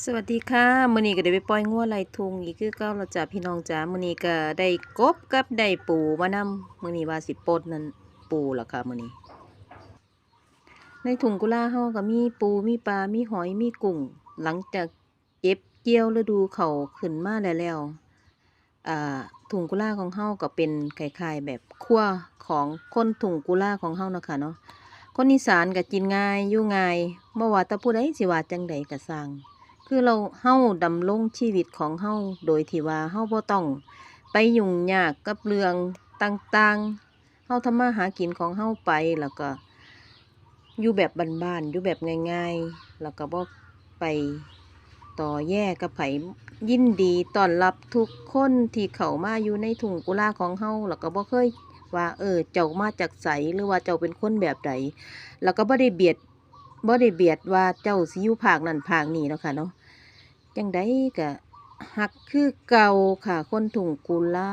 สวัสดีค่ะมื้อนี้ก็ได้ไปปล่อยงัวไร่ทุ่งอีกคือเก่าแล้วจ้ะพี่น้องจ๋ามื้อนี้ก็ได้กบกับได้ปูมานำมื้อนี้ว่าสิปลดนั่นปูล่ะค่ะมื้อนี้ในทุ่งกุลาเฮาก็มีปูมีปลามีหอยมีกุ้งหลังจากเก็บเกี่ยวฤดูเข้าขึ้นมาแล้วทุ่งกุลาของเฮาก็เป็นคล้ายๆแบบครัวของคนทุ่งกุลาของเฮาเนาะค่ะเนาะคนอีสานก็กินง่ายอยู่ง่ายบ่ว่าแต่ผู้ใดสิว่าจั่งใดก็สร้าง คือเฮาดำรงชีวิตของเฮาโดยที่ว่าเฮาบ่ต้องไปยุ่งยากกับเรื่องต่างๆเฮาทำมาหากินของเฮาไปแล้วก็อยู่แบบบ้านๆอยู่แบบง่ายๆแล้วก็บ่ไปต่อแย่กับไผยินดีต้อนรับทุกคนที่เข้ามาอยู่ในทุ่งกุลาของเฮาแล้วก็บ่เคยว่าเจ้ามาจากไสหรือว่าเจ้าเป็นคนแบบใดแล้วก็บ่ได้เบียดว่าเจ้าสิอยู่ภาคนั้นภาคนี้เนาะค่ะเนาะ จังใดก็ฮักคือเก่าค่ะคนถุงกุลา